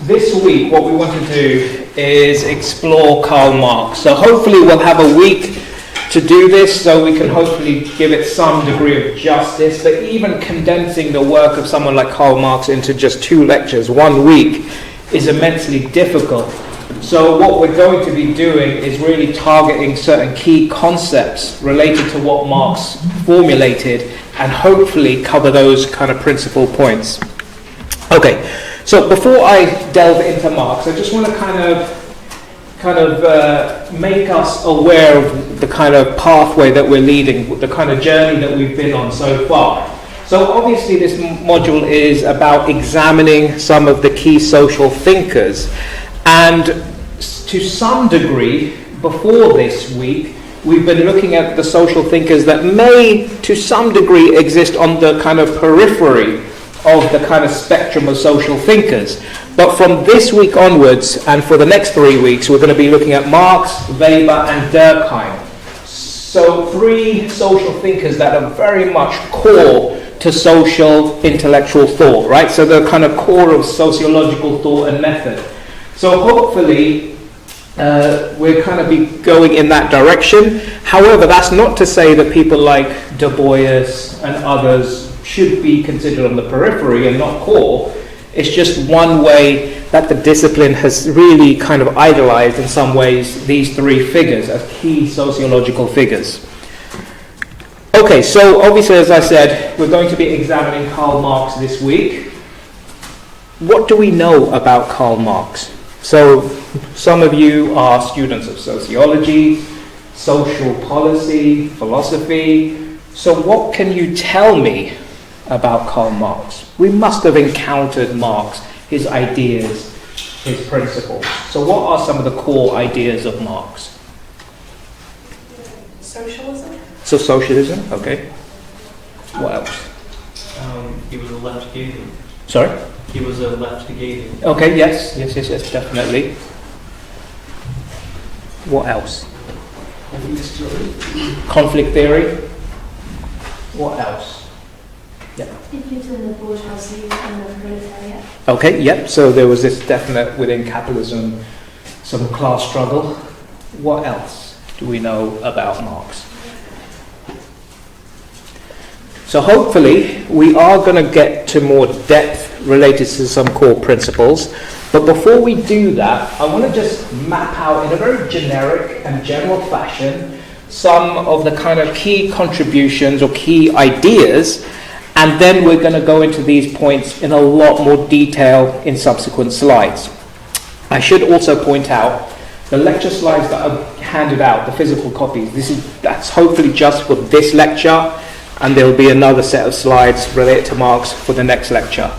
this week what we want to do is explore Karl Marx. So hopefully we'll have a week to do this, so we can hopefully give it some degree of justice. But even condensing the work of someone like Karl Marx into just 2 lectures, 1 week, is immensely difficult. So what we're going to be doing is really targeting certain key concepts related to what Marx formulated, and hopefully cover those kind of principal points. Okay, so before I delve into Marx, I just want to kind of make us aware of the kind of pathway that we're leading, the kind of journey that we've been on so far. So obviously this module is about examining some of the key social thinkers, and to some degree, before this week, we've been looking at the social thinkers that may, to some degree, exist on the kind of periphery of the kind of spectrum of social thinkers. But from this week onwards, and for the next 3 weeks, we're going to be looking at Marx, Weber, and Durkheim. So 3 social thinkers that are very much core to social intellectual thought, right? So they're kind of core of sociological thought and method. So hopefully we're kind of be going in that direction. However, that's not to say that people like Du Bois and others should be considered on the periphery and not core. It's just one way that the discipline has really kind of idolized in some ways these 3 figures as key sociological figures. Okay, so obviously, as I said, we're going to be examining Karl Marx this week. What do we know about Karl Marx? So some of you are students of sociology, social policy, philosophy. So what can you tell me about Karl Marx? We must have encountered Marx, his ideas, his principles. So what are some of the core ideas of Marx? Socialism. So socialism, okay. What else? He was a left-gating. Sorry? He was a left-gating. Okay, yes, definitely. What else? Conflict theory. What else? Yeah. It gives in the bourgeoisie and the proletariat. Okay, yep. So there was this definite within capitalism, some class struggle. What else do we know about Marx? So hopefully we are going to get to more depth related to some core principles. But before we do that, I want to just map out in a very generic and general fashion some of the kind of key contributions or key ideas, and then we're going to go into these points in a lot more detail in subsequent slides. I should also point out the lecture slides that I've handed out, the physical copies, that's hopefully just for this lecture, and there will be another set of slides related to Marx for the next lecture.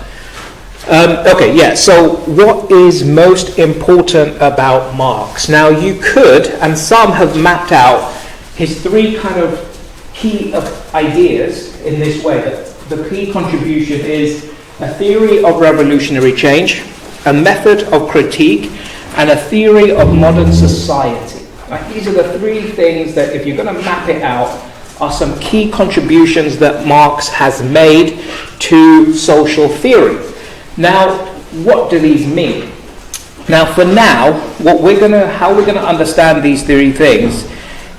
So what is most important about Marx? Now you could, and some have mapped out his 3 kind of key ideas in this way. That the key contribution is a theory of revolutionary change, a method of critique, and a theory of modern society. Right? These are the 3 things that, if you're going to map it out, are some key contributions that Marx has made to social theory. Now, what do these mean? Now, for now, how we're going to understand these 3 things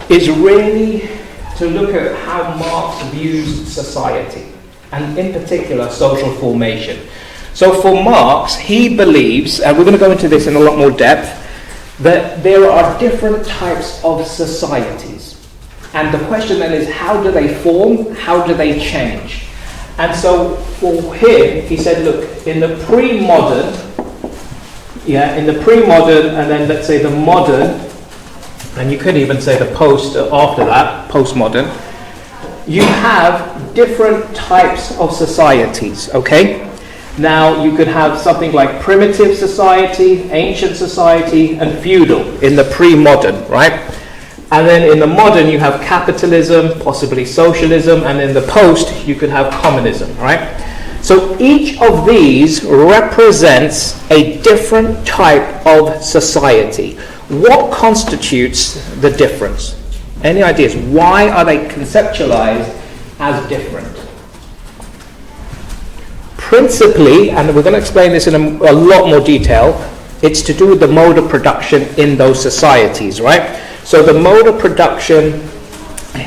is really to look at how Marx views society, and in particular, social formation. So for Marx, he believes, and we're going to go into this in a lot more depth, that there are different types of societies. And the question then is, how do they form? How do they change? And so for him, he said, look, in the pre-modern, and then let's say the modern, and you could even say the post after that, postmodern, you have different types of societies, okay? Now, you could have something like primitive society, ancient society, and feudal in the pre-modern, right? And then in the modern, you have capitalism, possibly socialism, and in the post, you could have communism, right? So each of these represents a different type of society. What constitutes the difference? Any ideas? Why are they conceptualized as different? Principally, and we're going to explain this in a lot more detail, it's to do with the mode of production in those societies, right? So the mode of production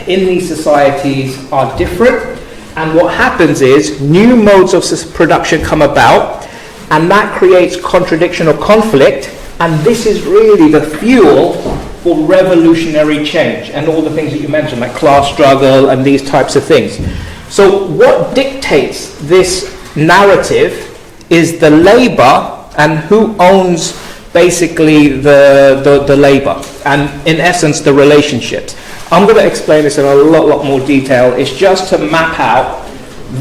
in these societies are different, and what happens is new modes of production come about, and that creates contradiction or conflict, and this is really the fuel for revolutionary change and all the things that you mentioned, like class struggle and these types of things. So what dictates this narrative is the labor and who owns basically the labor, and in essence the relationships. I'm going to explain this in a lot more detail. It's just to map out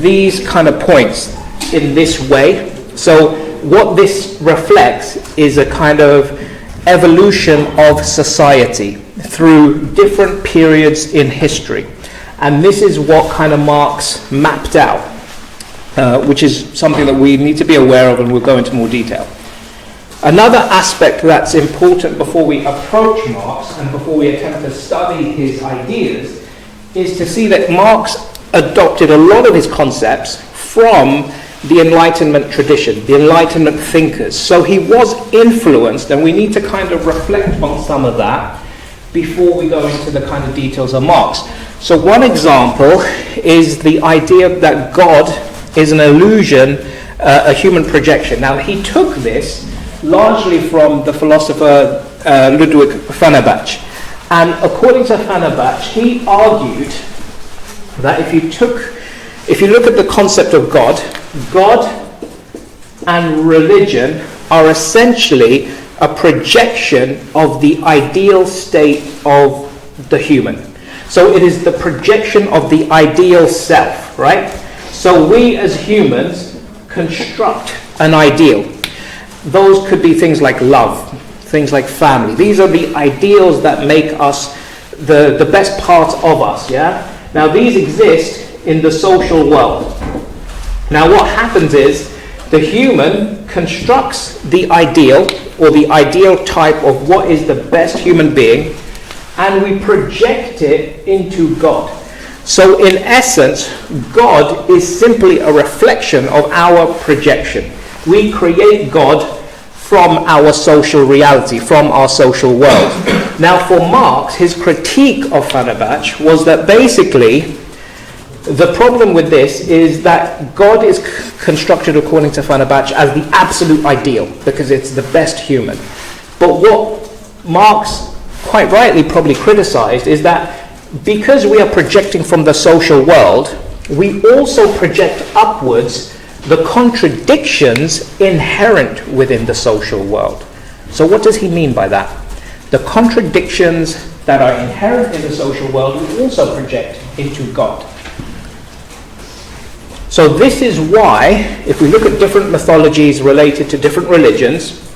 these kind of points in this way. So what this reflects is a kind of evolution of society through different periods in history. And this is what kind of Marx mapped out, which is something that we need to be aware of, and we'll go into more detail. Another aspect that's important before we approach Marx and before we attempt to study his ideas is to see that Marx adopted a lot of his concepts from the Enlightenment tradition, the Enlightenment thinkers. So he was influenced, and we need to kind of reflect on some of that before we go into the kind of details of Marx. So one example is the idea that God is an illusion, a human projection. Now he took this largely from the philosopher Ludwig Fenerbahce. And according to Fenerbahce, he argued that if you look at the concept of God, God and religion are essentially a projection of the ideal state of the human. So it is the projection of the ideal self, right? So we as humans construct an ideal. Those could be things like love, things like family. These are the ideals that make us the best part of us, yeah? Now these exist in the social world. Now what happens is the human constructs the ideal or the ideal type of what is the best human being, and we project it into God. So in essence, God is simply a reflection of our projection. We create God from our social reality, from our social world. Now for Marx, his critique of Fenerbahce was that basically the problem with this is that God is constructed according to Fenerbahce as the absolute ideal because it's the best human. But what Marx quite rightly probably criticized is that because we are projecting from the social world, we also project upwards the contradictions inherent within the social world. So what does he mean by that? The contradictions that are inherent in the social world we also project into God. So this is why, if we look at different mythologies related to different religions,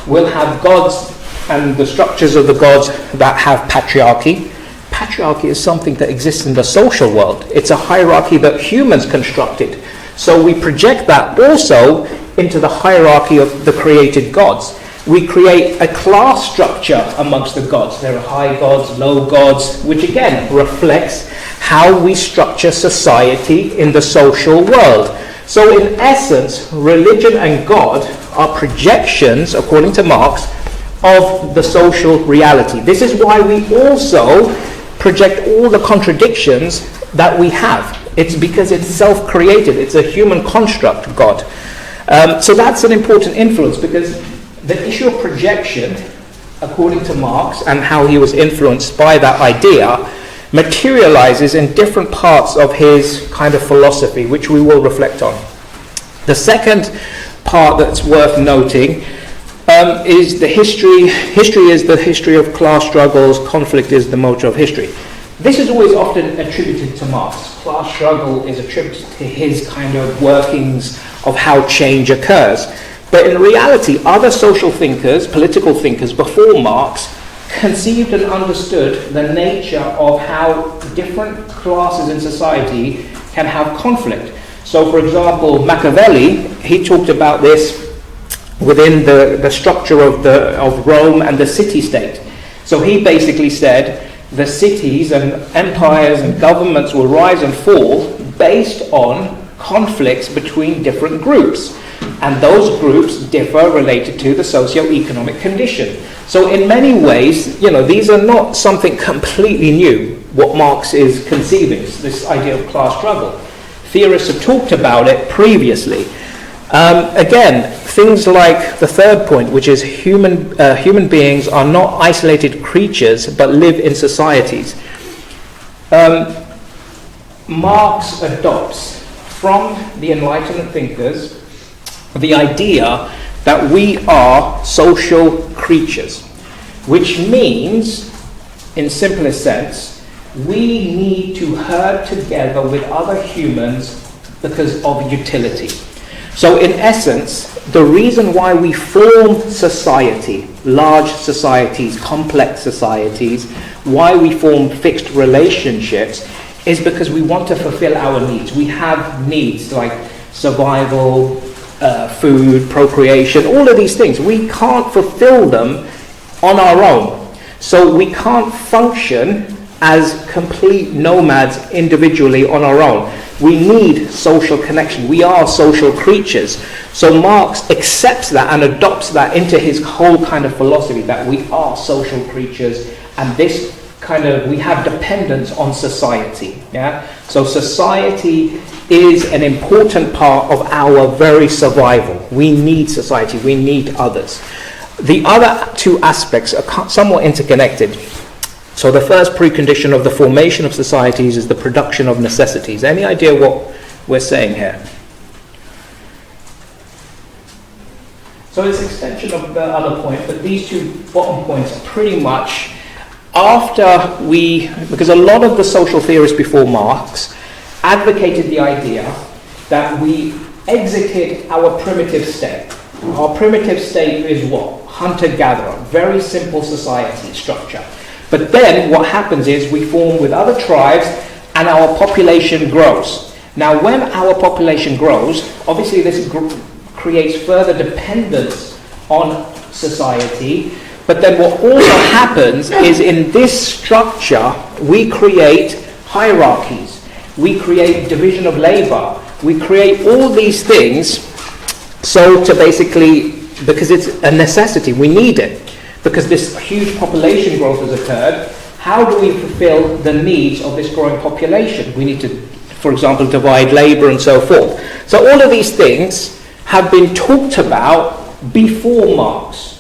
we'll have gods and the structures of the gods that have patriarchy. Patriarchy is something that exists in the social world. It's a hierarchy that humans constructed. So we project that also into the hierarchy of the created gods. We create a class structure amongst the gods. There are high gods, low gods, which again reflects how we structure society in the social world. So in essence, religion and God are projections, according to Marx, of the social reality. This is why we also project all the contradictions that we have. It's because it's self-created. It's a human construct, God. So that's an important influence, because the issue of projection, according to Marx, and how he was influenced by that idea, materializes in different parts of his kind of philosophy, which we will reflect on. The second part that's worth noting is the history. History is the history of class struggles. Conflict is the motor of history. This is always often attributed to Marx. Class struggle is attributed to his kind of workings of how change occurs. But in reality, other social thinkers, political thinkers before Marx, conceived and understood the nature of how different classes in society can have conflict. So, for example, Machiavelli, he talked about this within the structure of Rome and the city-state. So he basically said the cities and empires and governments will rise and fall based on conflicts between different groups. And those groups differ related to the socio-economic condition. So in many ways, these are not something completely new, what Marx is conceiving, this idea of class struggle. Theorists have talked about it previously. Again, things like the third point, which is human beings are not isolated creatures, but live in societies. Marx adopts from the Enlightenment thinkers the idea that we are social creatures, which means, in simplest sense, we need to herd together with other humans because of utility. So in essence, the reason why we form society, large societies, complex societies, why we form fixed relationships, is because we want to fulfill our needs. We have needs like survival, food, procreation, all of these things. We can't fulfill them on our own. So we can't function as complete nomads individually on our own. We need social connection. We are social creatures. So Marx accepts that and adopts that into his whole kind of philosophy, that we are social creatures, and this we have dependence on society. Yeah? So society is an important part of our very survival. We need society. We need others. The other two aspects are somewhat interconnected. So the first precondition of the formation of societies is the production of necessities. Any idea what we're saying here? So it's an extension of the other point, but these two bottom points are pretty much because a lot of the social theorists before Marx advocated the idea that we execute our primitive state. Our primitive state is what? Hunter-gatherer, very simple society structure. But then what happens is we form with other tribes and our population grows. Now when our population grows, obviously this creates further dependence on society. But then what also happens is in this structure we create hierarchies. We create division of labor. We create all these things so to basically, because it's a necessity, we need it. Because this huge population growth has occurred, how do we fulfill the needs of this growing population? We need to, for example, divide labor and so forth. So all of these things have been talked about before Marx.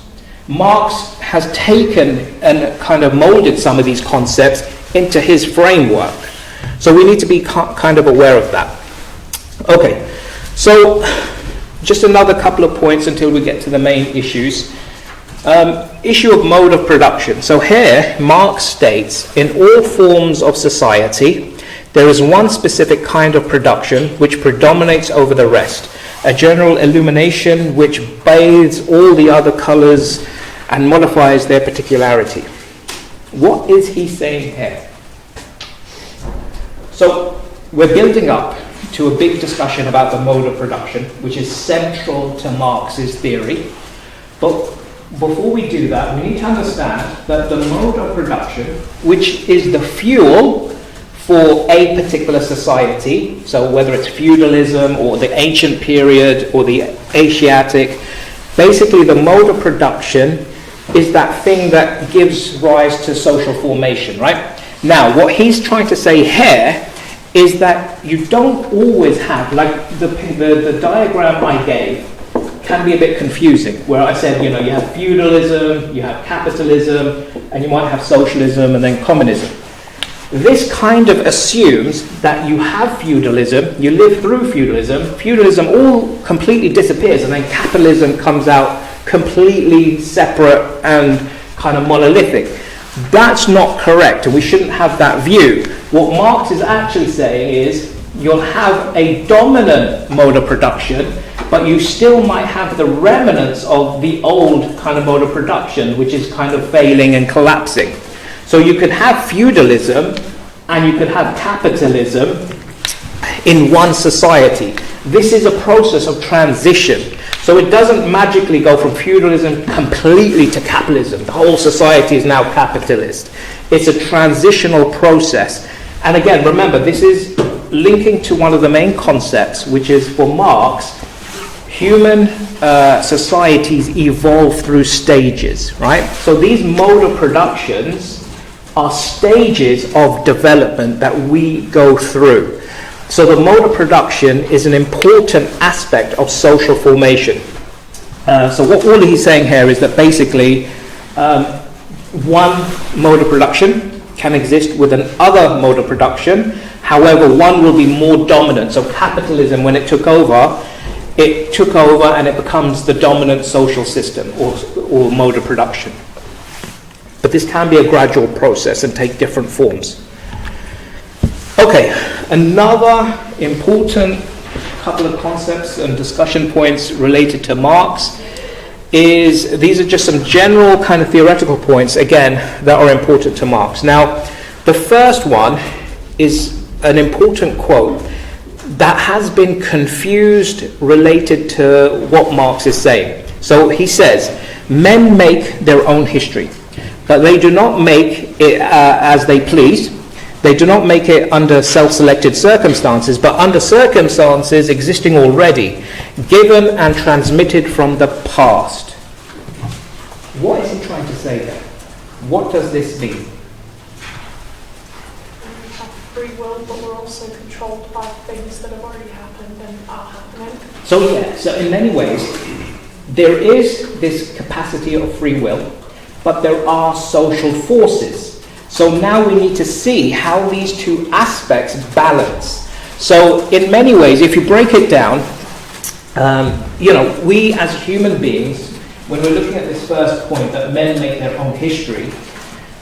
Marx has taken and kind of molded some of these concepts into his framework. So we need to be kind of aware of that. Okay, so just another couple of points until we get to the main issues. Issue of mode of production. So here, Marx states, in all forms of society, there is one specific kind of production which predominates over the rest, a general illumination which bathes all the other colors and modifies their particularity. What is he saying here? So we're building up to a big discussion about the mode of production, which is central to Marx's theory. But before we do that, we need to understand that the mode of production, which is the fuel for a particular society, so whether it's feudalism or the ancient period or the Asiatic, basically the mode of production is that thing that gives rise to social formation, right? Now, what he's trying to say here is that you don't always have, like the diagram I gave can be a bit confusing, where I said, you have feudalism, you have capitalism, and you might have socialism and then communism. This kind of assumes that you have feudalism, you live through feudalism all completely disappears, and then capitalism comes out completely separate and kind of monolithic. That's not correct, and we shouldn't have that view. What Marx is actually saying is you'll have a dominant mode of production, but you still might have the remnants of the old kind of mode of production, which is kind of failing and collapsing. So you could have feudalism and you could have capitalism in one society. This is a process of transition. So it doesn't magically go from feudalism completely to capitalism. The whole society is now capitalist. It's a transitional process. And again, remember, this is linking to one of the main concepts, which is for Marx, human societies evolve through stages, right? So these mode of productions are stages of development that we go through. So the mode of production is an important aspect of social formation. So what all he's saying here is that basically one mode of production can exist with another mode of production. However, one will be more dominant. So capitalism, when it took over and it becomes the dominant social system or mode of production. But this can be a gradual process and take different forms. Okay, another important couple of concepts and discussion points related to Marx is, these are just some general kind of theoretical points, again, that are important to Marx. Now, the first one is an important quote that has been confused related to what Marx is saying. So he says, men make their own history, but they do not make it as they please. They do not make it under self-selected circumstances, but under circumstances existing already, given and transmitted from the past. What is he trying to say there? What does this mean? We have free will, but we're also controlled by things that have already happened and are happening. So in many ways, there is this capacity of free will, but there are social forces. So now we need to see how these two aspects balance. So in many ways, if you break it down, we as human beings, when we're looking at this first point that men make their own history,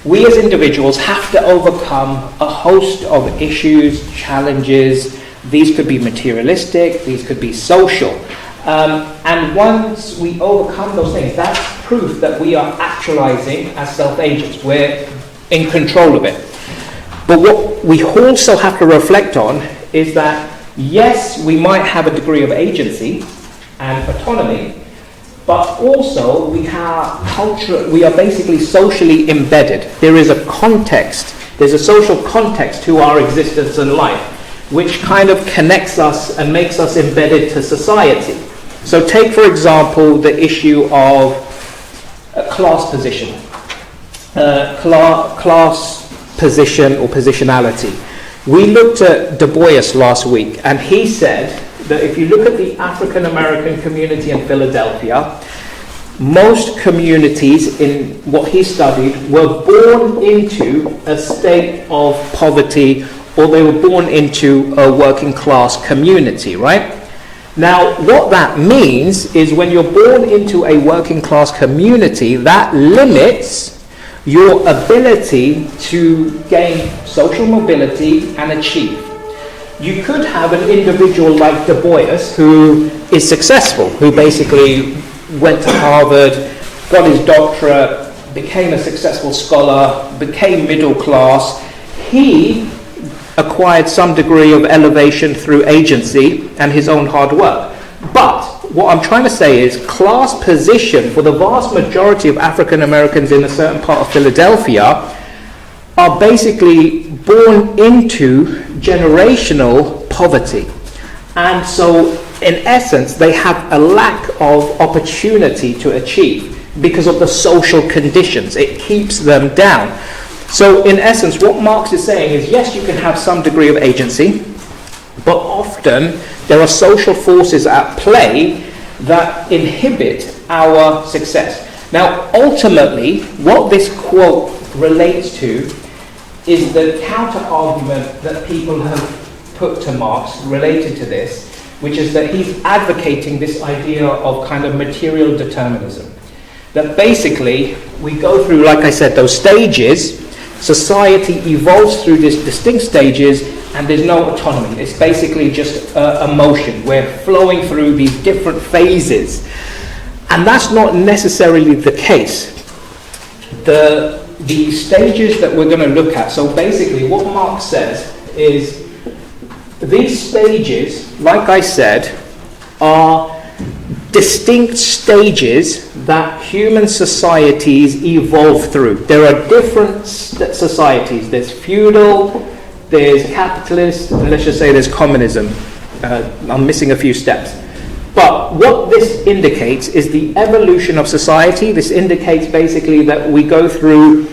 we as individuals have to overcome a host of issues, challenges. These could be materialistic, these could be social. And once we overcome those things, that's proof that we are actualizing as self-agents. We're in control of it. But what we also have to reflect on is that, yes, we might have a degree of agency and autonomy, but also we are basically socially embedded. There is a context, there's a social context to our existence and life, which kind of connects us and makes us embedded to society. So take, for example, the issue of class position. Class position or positionality. We looked at Du Bois last week, and he said that if you look at the African American community in Philadelphia, most communities in what he studied were born into a state of poverty, or they were born into a working class community, right? Now, what that means is when you're born into a working class community, that limits your ability to gain social mobility and achieve. You could have an individual like Du Bois who is successful, who basically went to Harvard, got his doctorate, became a successful scholar, became middle class. He acquired some degree of elevation through agency and his own hard work. But what I'm trying to say is class position for the vast majority of African Americans in a certain part of Philadelphia are basically born into generational poverty. And so in essence, they have a lack of opportunity to achieve because of the social conditions. It keeps them down. So in essence, what Marx is saying is, yes, you can have some degree of agency, but often there are social forces at play that inhibit our success. Now, ultimately, what this quote relates to is the counter-argument that people have put to Marx related to this, which is that he's advocating this idea of kind of material determinism. That basically, we go through, like I said, those stages. Society evolves through these distinct stages, and there's no autonomy. It's basically just a motion. We're flowing through these different phases. And that's not necessarily the case. The stages that we're going to look at, so basically what Marx says is these stages, like I said, are distinct stages that human societies evolve through. There are different societies. There's feudal, there's capitalist, and let's just say there's communism. I'm missing a few steps. But what this indicates is the evolution of society. This indicates basically that we go through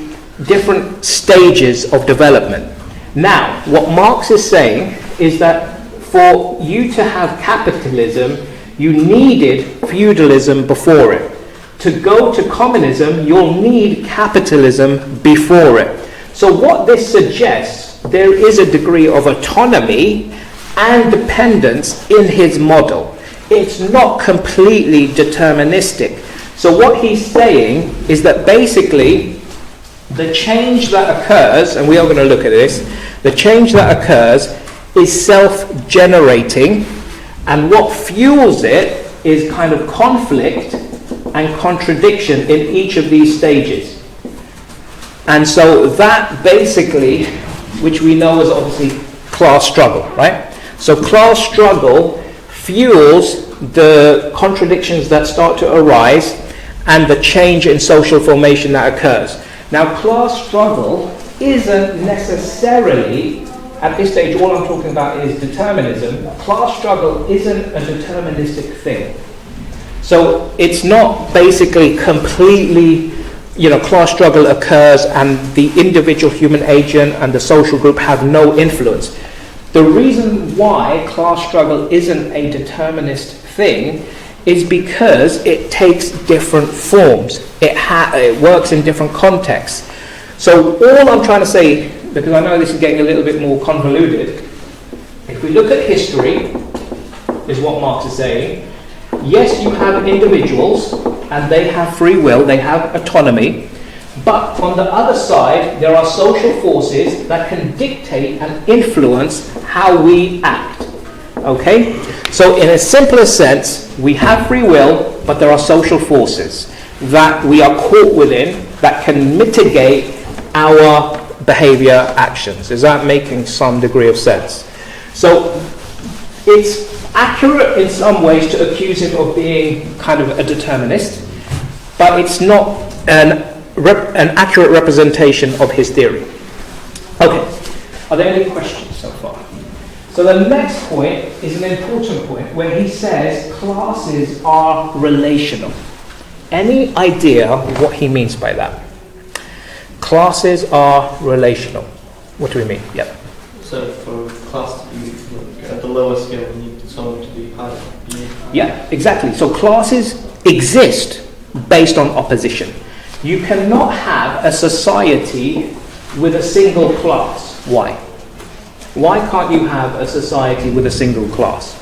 different stages of development. Now, what Marx is saying is that for you to have capitalism, you needed feudalism before it. To go to communism, you'll need capitalism before it. So what this suggests, there is a degree of autonomy and dependence in his model. It's not completely deterministic. So what he's saying is that basically the change that occurs, and we are going to look at this, the change that occurs is self-generating, and what fuels it is kind of conflict and contradiction in each of these stages. And so that basically, which we know as obviously class struggle, right? So class struggle fuels the contradictions that start to arise and the change in social formation that occurs. Now, class struggle isn't necessarily, at this stage, all I'm talking about is determinism. Class struggle isn't a deterministic thing. So it's not basically completely, class struggle occurs and the individual human agent and the social group have no influence. The reason why class struggle isn't a determinist thing is because it takes different forms. It works in different contexts. So all I'm trying to say, because I know this is getting a little bit more convoluted, if we look at history, is what Marx is saying, yes, you have individuals and they have free will, they have autonomy, but on the other side, there are social forces that can dictate and influence how we act. Okay? So in a simpler sense, we have free will, but there are social forces that we are caught within that can mitigate our behavior actions. Is that making some degree of sense? So it's accurate in some ways to accuse him of being kind of a determinist, but it's not an accurate representation of his theory. Okay, are there any questions so far? So the next point is an important point where he says classes are relational. Any idea what he means by that? Classes are relational. What do we mean? Yep. So for a class to be at the lower scale, you need someone to be higher. Yeah, exactly. So classes exist based on opposition. You cannot have a society with a single class. Why? Why can't you have a society with a single class?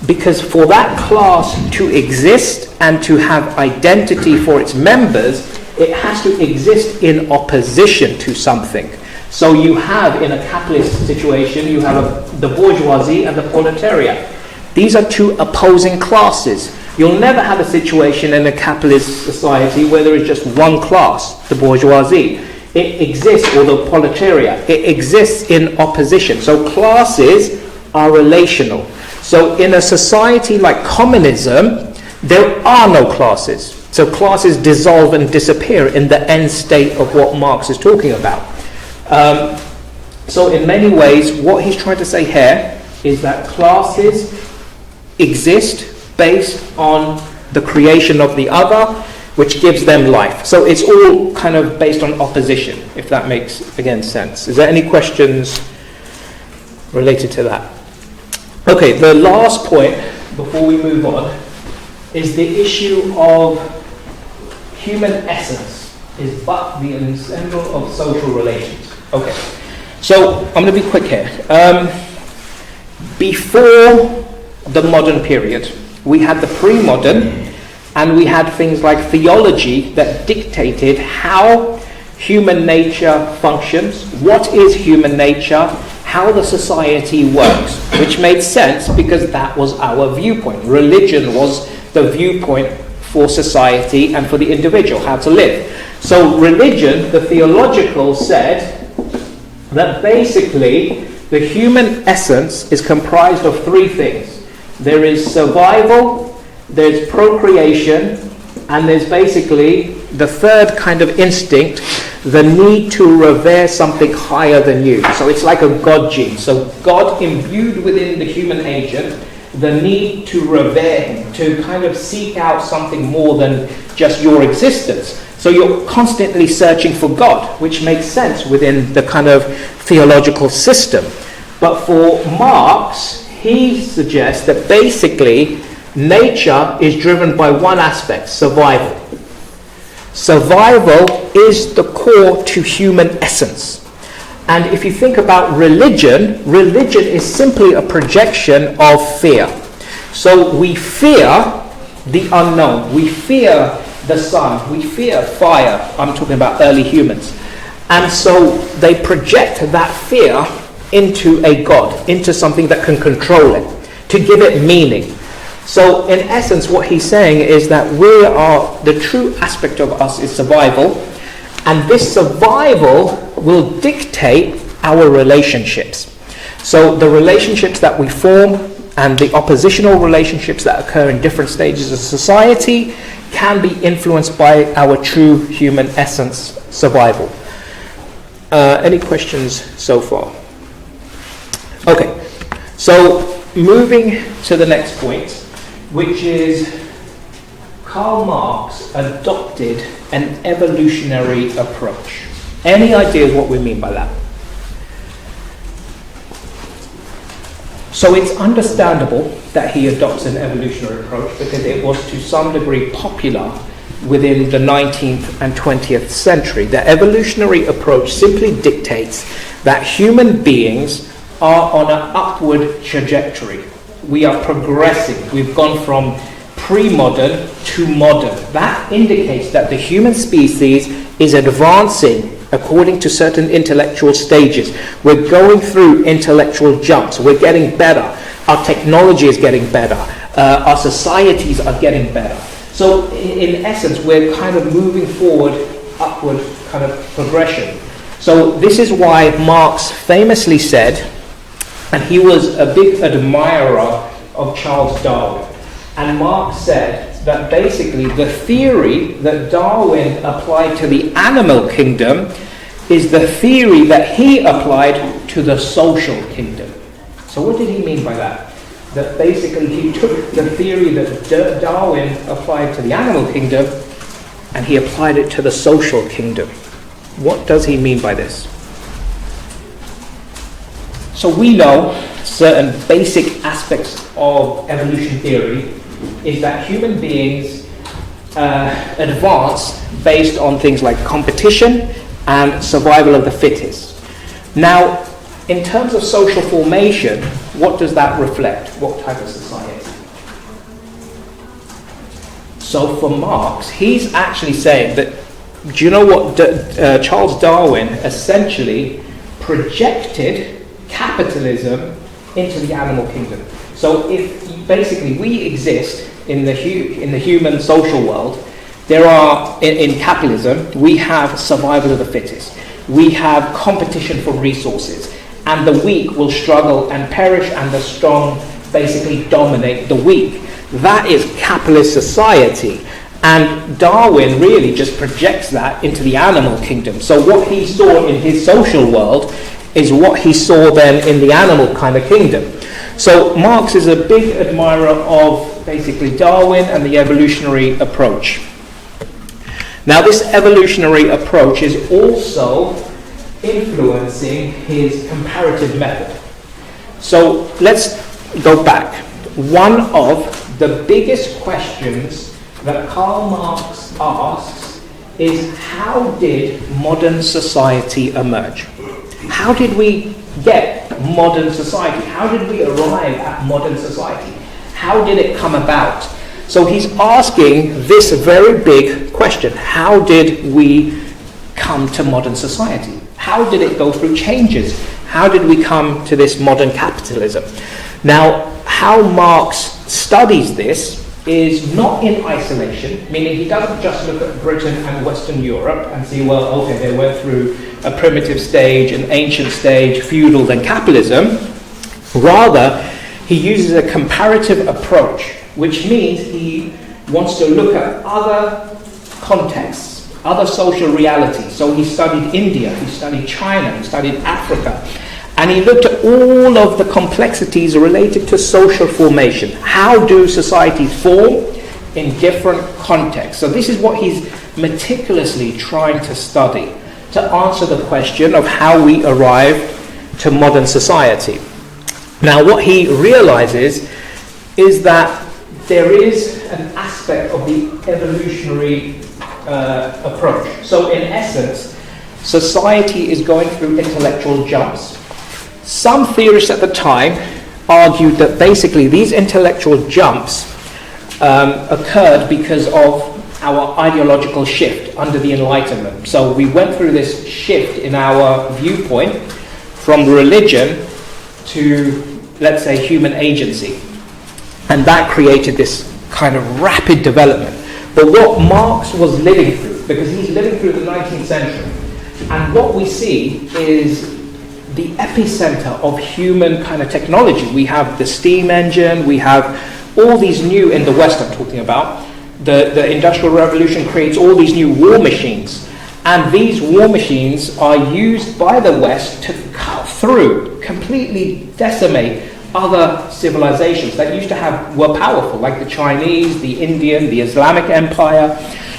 Because for that class to exist and to have identity for its members, it has to exist in opposition to something. So you have, in a capitalist situation, you have the bourgeoisie and the proletariat. These are two opposing classes. You'll never have a situation in a capitalist society where there is just one class, the bourgeoisie. It exists, or the proletariat. It exists in opposition. So classes are relational. So in a society like communism, there are no classes. So classes dissolve and disappear in the end state of what Marx is talking about. So in many ways, what he's trying to say here is that classes exist based on the creation of the other, which gives them life. So it's all kind of based on opposition, if that makes, again, sense. Is there any questions related to that? Okay, the last point, before we move on, is the issue of human essence is but the ensemble of social relations. Okay, so I'm going to be quick here. Before the modern period, we had the pre-modern, and we had things like theology that dictated how human nature functions, what is human nature, how the society works, which made sense because that was our viewpoint. Religion was the viewpoint for society and for the individual, how to live. So religion, the theological, said that basically the human essence is comprised of three things. There is survival, there's procreation, and there's basically the third kind of instinct the need to revere something higher than you. So it's like a God gene. So God imbued within the human agent the need to revere him, to kind of seek out something more than just your existence. So you're constantly searching for God, which makes sense within the kind of theological system. But for Marx, he suggests that basically nature is driven by one aspect, survival. Survival is the core to human essence. And if you think about religion, religion is simply a projection of fear. So we fear the unknown. We fear the sun. We fear fire. I'm talking about early humans. And so they project that fear into a god, into something that can control it, to give it meaning. So in essence, what he's saying is that the true aspect of us is survival, and this survival will dictate our relationships. So the relationships that we form and the oppositional relationships that occur in different stages of society can be influenced by our true human essence, survival. Any questions so far? Okay, so moving to the next point, which is Karl Marx adopted an evolutionary approach. Any ideas what we mean by that? So it's understandable that he adopts an evolutionary approach because it was to some degree popular within the 19th and 20th century. The evolutionary approach simply dictates that human beings are on an upward trajectory. We are progressing. We've gone from pre-modern to modern. That indicates that the human species is advancing according to certain intellectual stages. We're going through intellectual jumps. We're getting better. Our technology is getting better. Our societies are getting better. So in essence, we're kind of moving forward, upward kind of progression. So this is why Marx famously said, and he was a big admirer of Charles Darwin, and Marx said that basically the theory that Darwin applied to the animal kingdom is the theory that he applied to the social kingdom. So what did he mean by that? That basically he took the theory that Darwin applied to the animal kingdom and he applied it to the social kingdom. What does he mean by this? So we know certain basic aspects of evolution theory is that human beings advance based on things like competition and survival of the fittest. Now, in terms of social formation, what does that reflect? What type of society? So for Marx, he's actually saying that, do you know what Charles Darwin essentially projected capitalism into the animal kingdom. So if basically we exist in the human social world, there are, in capitalism, we have survival of the fittest. We have competition for resources. And the weak will struggle and perish, and the strong basically dominate the weak. That is capitalist society. And Darwin really just projects that into the animal kingdom. So what he saw in his social world is what he saw then in the animal kind of kingdom. So Marx is a big admirer of basically Darwin and the evolutionary approach. Now this evolutionary approach is also influencing his comparative method. So let's go back. One of the biggest questions that Karl Marx asks is, how did modern society emerge? How did we get modern society? How did we arrive at modern society? How did it come about? So he's asking this very big question. How did we come to modern society? How did it go through changes? How did we come to this modern capitalism? Now, how Marx studies this is not in isolation, meaning he doesn't just look at Britain and Western Europe and see, well, okay, they went through a primitive stage, an ancient stage, feudal, then capitalism. Rather, he uses a comparative approach, which means he wants to look at other contexts, other social realities. So he studied India, he studied China, he studied Africa, and he looked at all of the complexities related to social formation. How do societies form in different contexts? So this is what he's meticulously trying to study, to answer the question of how we arrive to modern society. Now, what he realizes is that there is an aspect of the evolutionary approach. So in essence, society is going through intellectual jumps. Some theorists at the time argued that basically these intellectual jumps occurred because of our ideological shift under the Enlightenment. So we went through this shift in our viewpoint from religion to, let's say, human agency. And that created this kind of rapid development. But what Marx was living through, because he's living through the 19th century, and what we see is the epicenter of human kind of technology. We have the steam engine, we have all these new, in the West I'm talking about, the Industrial Revolution creates all these new war machines. And these war machines are used by the West to cut through, completely decimate other civilizations that used to were powerful, like the Chinese, the Indian, the Islamic Empire.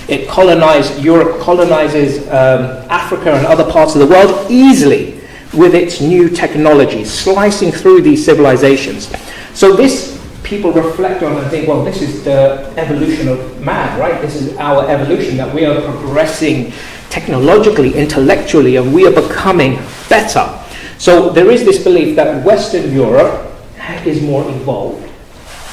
It colonized Europe, colonizes Africa and other parts of the world easily with its new technology, slicing through these civilizations. So this, people reflect on and think, well, this is the evolution of man, right? This is our evolution, that we are progressing technologically, intellectually, and we are becoming better. So there is this belief that Western Europe is more evolved,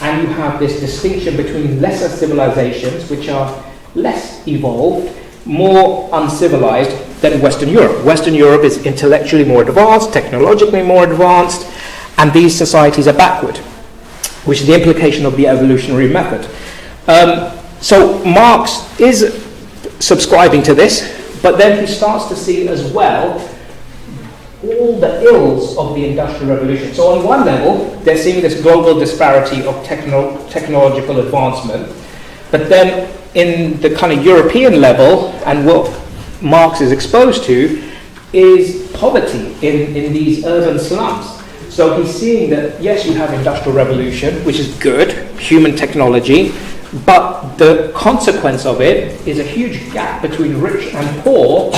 and you have this distinction between lesser civilizations, which are less evolved, more uncivilized than Western Europe. Western Europe is intellectually more advanced, technologically more advanced, and these societies are backward, which is the implication of the evolutionary method. So Marx is subscribing to this, but then he starts to see as well all the ills of the Industrial Revolution. So on one level, they're seeing this global disparity of technological advancement, but then in the kind of European level, and what Marx is exposed to, is poverty in these urban slums. So he's seeing that, yes, you have Industrial Revolution, which is good, human technology, but the consequence of it is a huge gap between rich and poor.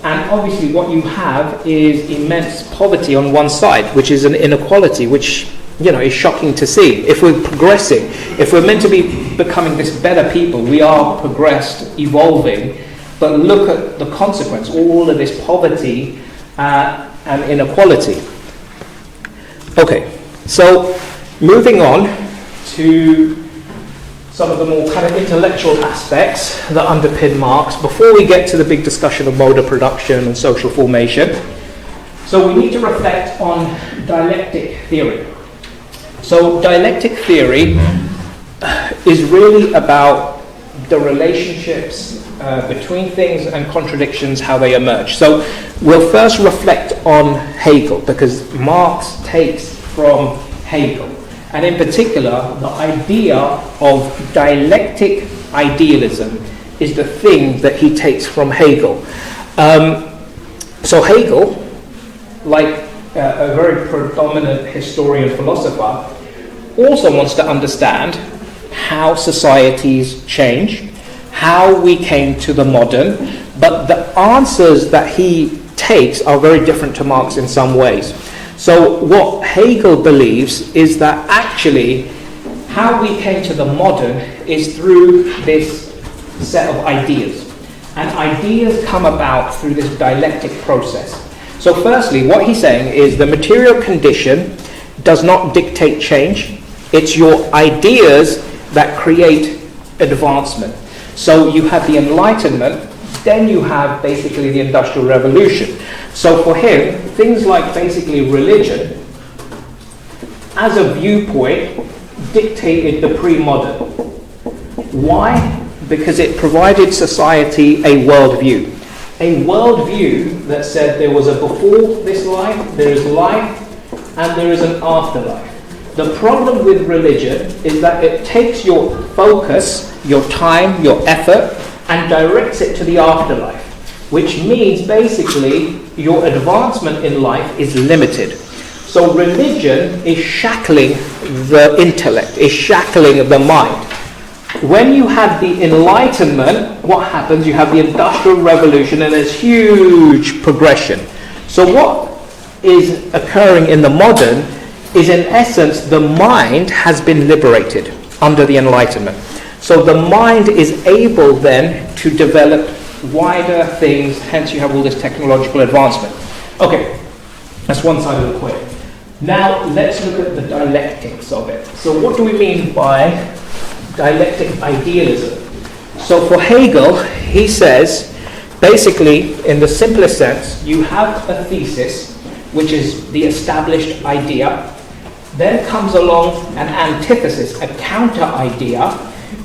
And obviously what you have is immense poverty on one side, which is an inequality, which, you know, is shocking to see. If we're progressing, if we're meant to be becoming this better people, we are progressed, evolving, but look at the consequence, all of this poverty and inequality. Okay, so moving on to some of the more kind of intellectual aspects that underpin Marx before we get to the big discussion of mode of production and social formation. So we need to reflect on dialectic theory. So dialectic theory is really about the relationships between things and contradictions, how they emerge. So we'll first reflect on Hegel, because Marx takes from Hegel. And in particular, the idea of dialectic idealism is the thing that he takes from Hegel. So Hegel, like a very predominant historian philosopher, also wants to understand how societies change, how we came to the modern, but the answers that he takes are very different to Marx in some ways. So what Hegel believes is that actually how we came to the modern is through this set of ideas. And ideas come about through this dialectic process. So firstly, what he's saying is the material condition does not dictate change. It's your ideas that create advancement. So you have the Enlightenment, then you have basically the Industrial Revolution. So for him, things like basically religion, as a viewpoint, dictated the pre-modern. Why? Because it provided society a worldview. A worldview that said there was a before this life, there is life, and there is an afterlife. The problem with religion is that it takes your focus, your time, your effort, and directs it to the afterlife, which means basically your advancement in life is limited. So religion is shackling the intellect, is shackling the mind. When you have the Enlightenment, what happens? You have the Industrial Revolution, and there's huge progression. So what is occurring in the modern is, in essence, the mind has been liberated under the Enlightenment. So the mind is able then to develop wider things, hence you have all this technological advancement. Okay, that's one side of the coin. Now let's look at the dialectics of it. So what do we mean by dialectic idealism? So for Hegel, he says, basically, in the simplest sense, you have a thesis, which is the established idea. Then comes along an antithesis, a counter idea.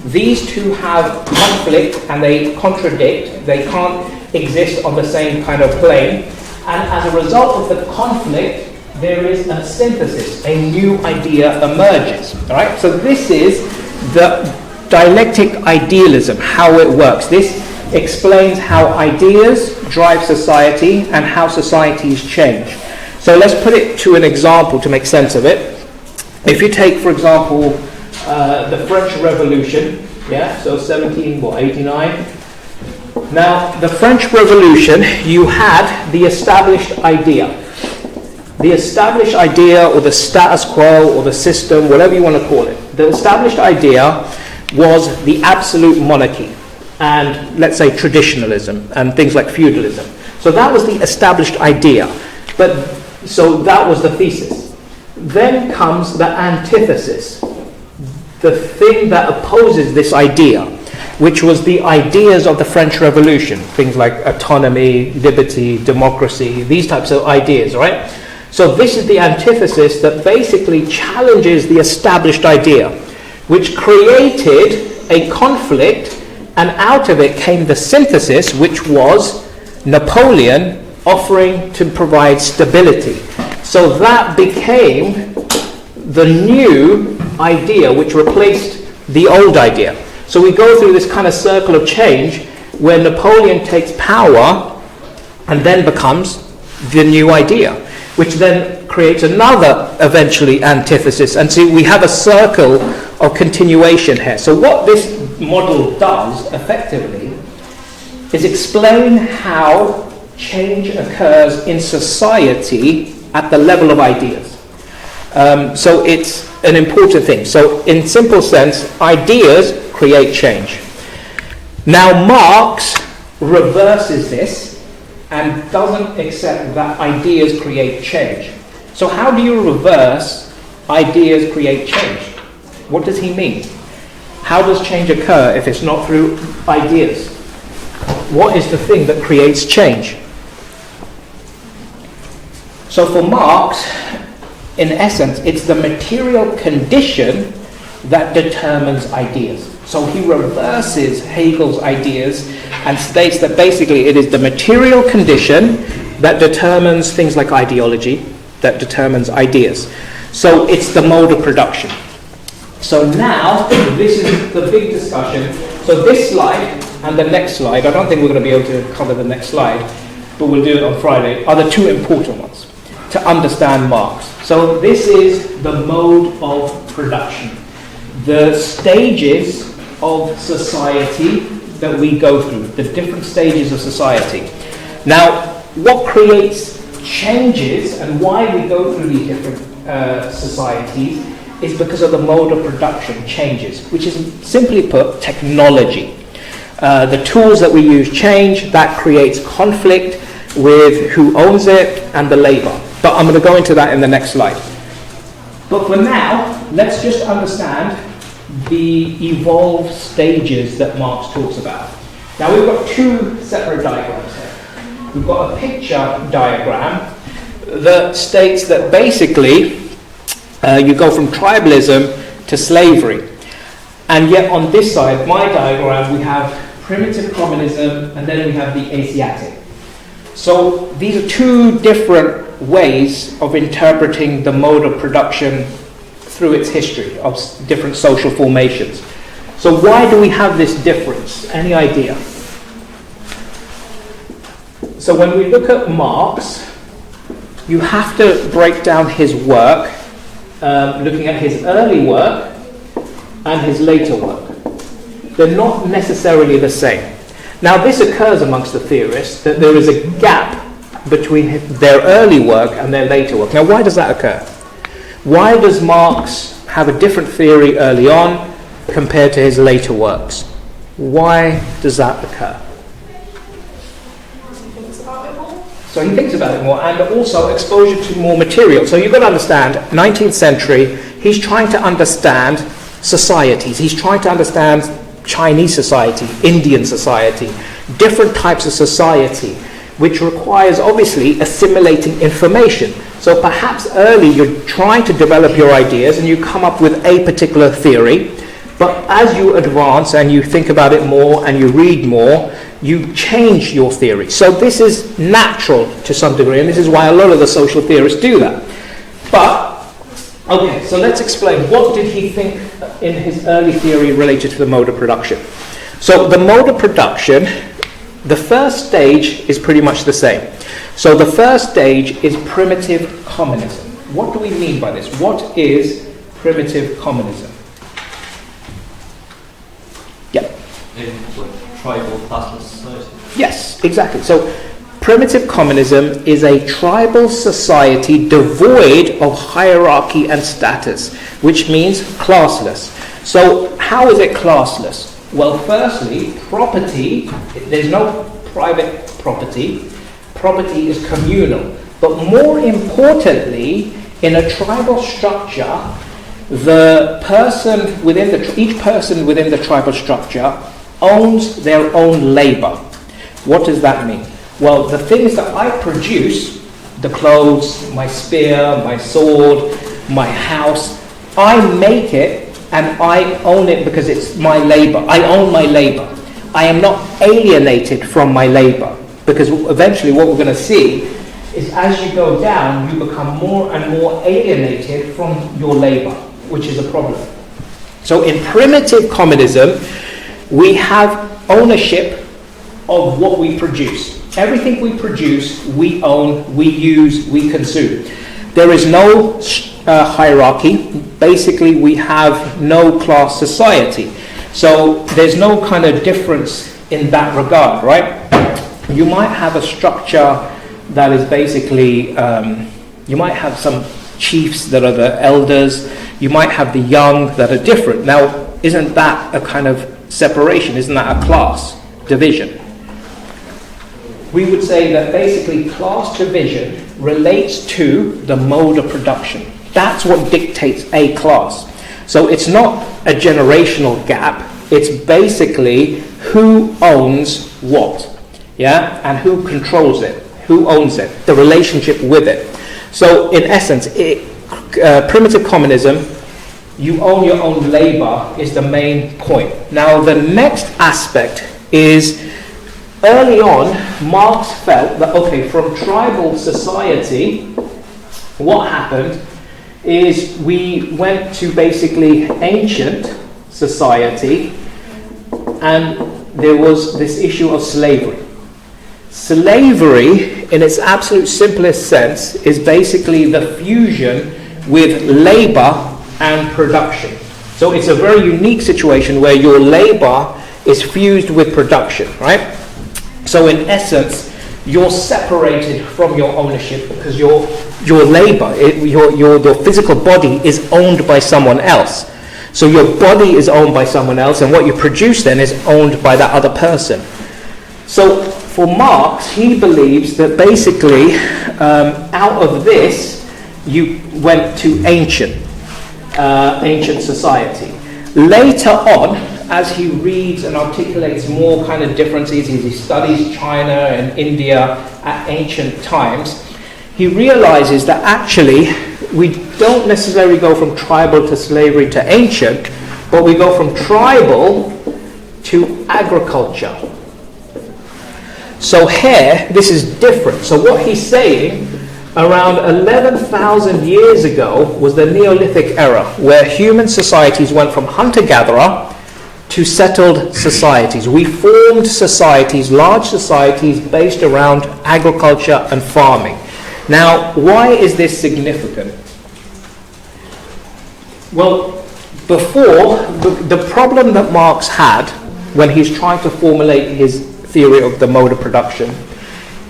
These two have conflict and they contradict. They can't exist on the same kind of plane. And as a result of the conflict, there is a synthesis, a new idea emerges. All right? So this is the dialectic idealism, how it works. This explains how ideas drive society and how societies change. So let's put it to an example to make sense of it. If you take, for example, the French Revolution, so 1789. Now, the French Revolution, you had the established idea. The established idea, or the status quo, or the system, whatever you want to call it. The established idea was the absolute monarchy, and let's say traditionalism, and things like feudalism. So that was the established idea. So that was the thesis. Then comes the antithesis, the thing that opposes this idea, which was the ideas of the French Revolution, things like autonomy, liberty, democracy, these types of ideas, right? So this is the antithesis that basically challenges the established idea, which created a conflict, and out of it came the synthesis, which was Napoleon offering to provide stability. So that became the new idea, which replaced the old idea. So we go through this kind of circle of change where Napoleon takes power and then becomes the new idea, which then creates another eventually antithesis. And so we have a circle of continuation here. So what this model does effectively is explain how change occurs in society at the level of ideas. So it's an important thing. So in simple sense, ideas create change. Now Marx reverses this and doesn't accept that ideas create change. So how do you reverse ideas create change? What does he mean? How does change occur if it's not through ideas? What is the thing that creates change? So for Marx, in essence, it's the material condition that determines ideas. So he reverses Hegel's ideas and states that basically it is the material condition that determines things like ideology, that determines ideas. So it's the mode of production. So now, this is the big discussion. So this slide and the next slide, I don't think we're going to be able to cover the next slide, but we'll do it on Friday, are the two important ones to understand Marx. So this is the mode of production, the stages of society that we go through, the different stages of society. Now, what creates changes and why we go through these different societies is because of the mode of production changes, which is simply put technology. The tools that we use change, that creates conflict with who owns it and the labor. But I'm going to go into that in the next slide. But for now, let's just understand the evolved stages that Marx talks about. Now we've got two separate diagrams here. We've got a picture diagram that states that basically you go from tribalism to slavery. And yet on this side, my diagram, we have primitive communism and then we have the Asiatic. So these are two different ways of interpreting the mode of production through its history of different social formations. So why do we have this difference? Any idea? So when we look at Marx, you have to break down his work, looking at his early work and his later work. They're not necessarily the same. Now this occurs amongst the theorists, that there is a gap between their early work and their later work. Now why does that occur? Why does Marx have a different theory early on compared to his later works? Why does that occur? He thinks about it more. So he thinks about it more, and also exposure to more material. So you've got to understand, 19th century, he's trying to understand societies. He's trying to understand Chinese society, Indian society, different types of society, which requires obviously assimilating information. So perhaps early you're trying to develop your ideas and you come up with a particular theory, but as you advance and you think about it more and you read more, you change your theory. So this is natural to some degree, and this is why a lot of the social theorists do that. But, okay, so let's explain. What did he think in his early theory related to the mode of production? So the mode of production, the first stage is pretty much the same. So the first stage is primitive communism. What do we mean by this? What is primitive communism? Yeah. In tribal classless society. Yes, exactly. So primitive communism is a tribal society devoid of hierarchy and status, which means classless. So how is it classless? Well, firstly, property, there's no private property. Property is communal. But more importantly, in a tribal structure, each person within the tribal structure owns their own labor. What does that mean? Well, the things that I produce, the clothes, my spear, my sword, my house, I make it and I own it because it's my labor. I own my labor. I am not alienated from my labor, because eventually what we're going to see is as you go down, you become more and more alienated from your labor, which is a problem. So in primitive communism, we have ownership of what we produce. Everything we produce, we own, we use, we consume. There is no hierarchy. Basically, we have no class society. So there's no kind of difference in that regard, right? You might have a structure that is basically, you might have some chiefs that are the elders. You might have the young that are different. Now, isn't that a kind of separation? Isn't that a class division? We would say that basically class division relates to the mode of production. That's what dictates a class. So it's not a generational gap. It's basically who owns what, yeah, and who controls it, who owns it, the relationship with it. So in essence, primitive communism, you own your own labor is the main point. Now the next aspect is, early on, Marx felt that, okay, from tribal society, what happened is we went to basically ancient society, and there was this issue of slavery. Slavery, in its absolute simplest sense, is basically the fusion with labor and production. So it's a very unique situation where your labor is fused with production, right? So in essence, you're separated from your ownership because your labor, your physical body is owned by someone else. So your body is owned by someone else, and what you produce then is owned by that other person. So for Marx, he believes that basically out of this, you went to ancient society. Later on, as he reads and articulates more kind of differences, as he studies China and India at ancient times, he realizes that actually we don't necessarily go from tribal to slavery to ancient, but we go from tribal to agriculture. So here, this is different. So what he's saying, around 11,000 years ago was the Neolithic era, where human societies went from hunter-gatherer to settled societies. We formed societies, large societies, based around agriculture and farming. Now, why is this significant? Well, before, the problem that Marx had when he's trying to formulate his theory of the mode of production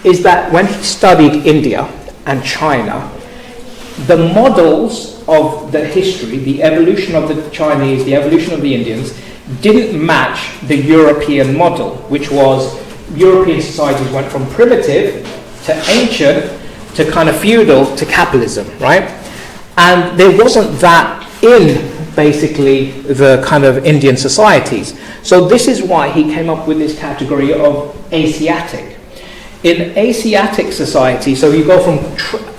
is that when he studied India and China, the models of the history, the evolution of the Chinese, the evolution of the Indians, didn't match the European model, which was European societies went from primitive to ancient to kind of feudal to capitalism, right? And there wasn't that in basically the kind of Indian societies. So this is why he came up with this category of Asiatic. In Asiatic society, so you go from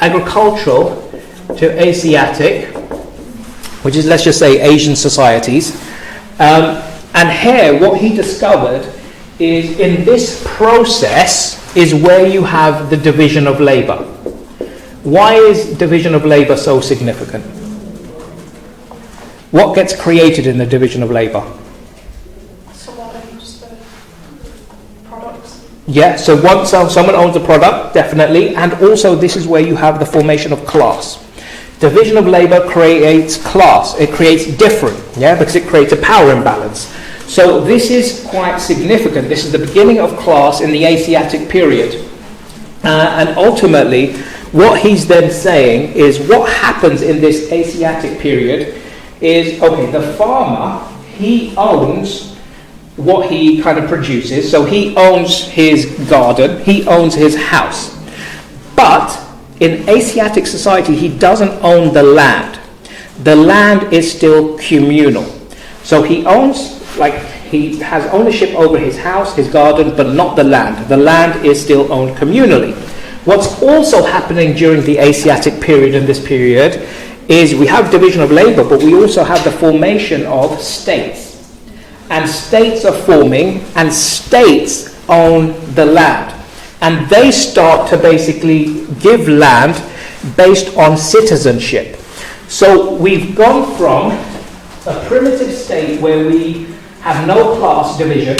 agricultural to Asiatic, which is, let's just say, Asian societies. And here, what he discovered is in this process is where you have the division of labor. Why is division of labor so significant? What gets created in the division of labor? Someone owns the products. Yeah, so once someone owns a product, definitely, and also this is where you have the formation of class. Division of labor creates class. It creates different, because it creates a power imbalance. So this is quite significant. This is the beginning of class in the Asiatic period. And ultimately, what he's then saying is what happens in this Asiatic period is, okay, the farmer, he owns what he kind of produces. So he owns his garden, he owns his house. But in Asiatic society, he doesn't own the land. The land is still communal. So he owns, he has ownership over his house, his garden, but not the land. The land is still owned communally. What's also happening during the Asiatic period and this period is we have division of labor, but we also have the formation of states. And states are forming, and states own the land. And they start to basically give land based on citizenship. So we've gone from a primitive state where we have no class division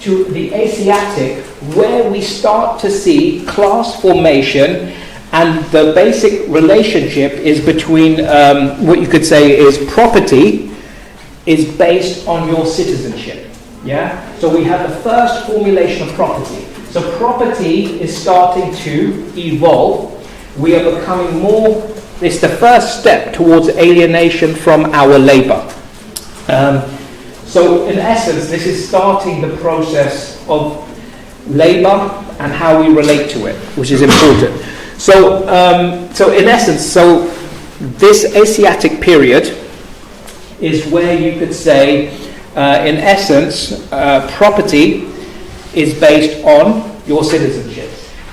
to the Asiatic, where we start to see class formation, and the basic relationship is between what you could say is property is based on your citizenship. Yeah? So we have the first formulation of property. So property is starting to evolve. We are becoming more, it's the first step towards alienation from our labour. So in essence, this is starting the process of labour and how we relate to it, which is important. So in essence, this Asiatic period is where you could say, in essence, property is based on your citizenship.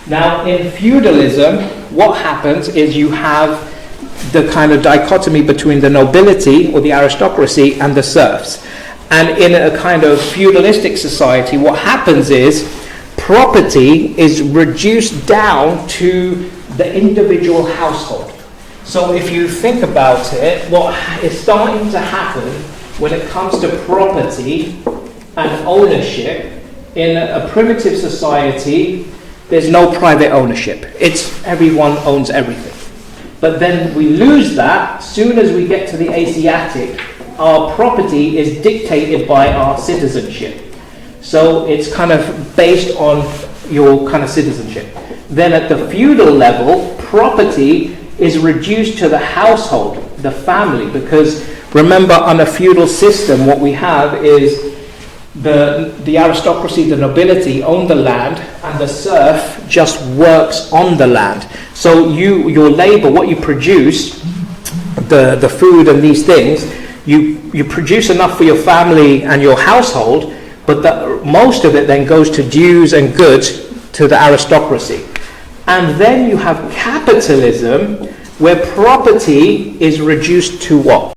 Now, in feudalism, what happens is you have the kind of dichotomy between the nobility or the aristocracy and the serfs. And in a kind of feudalistic society, what happens is property is reduced down to the individual household. So if you think about it, what is starting to happen when it comes to property and ownership, in a primitive society, there's no private ownership. It's everyone owns everything. But then we lose that soon as we get to the Asiatic. Our property is dictated by our citizenship. So it's kind of based on your kind of citizenship. Then at the feudal level, property is reduced to the household, the family, because remember, on a feudal system, what we have is the aristocracy, the nobility own the land, and the serf just works on the land. So your labor, what you produce, the food and these things, you produce enough for your family and your household, but most of it then goes to dues and goods to the aristocracy. And then you have capitalism, where property is reduced to what?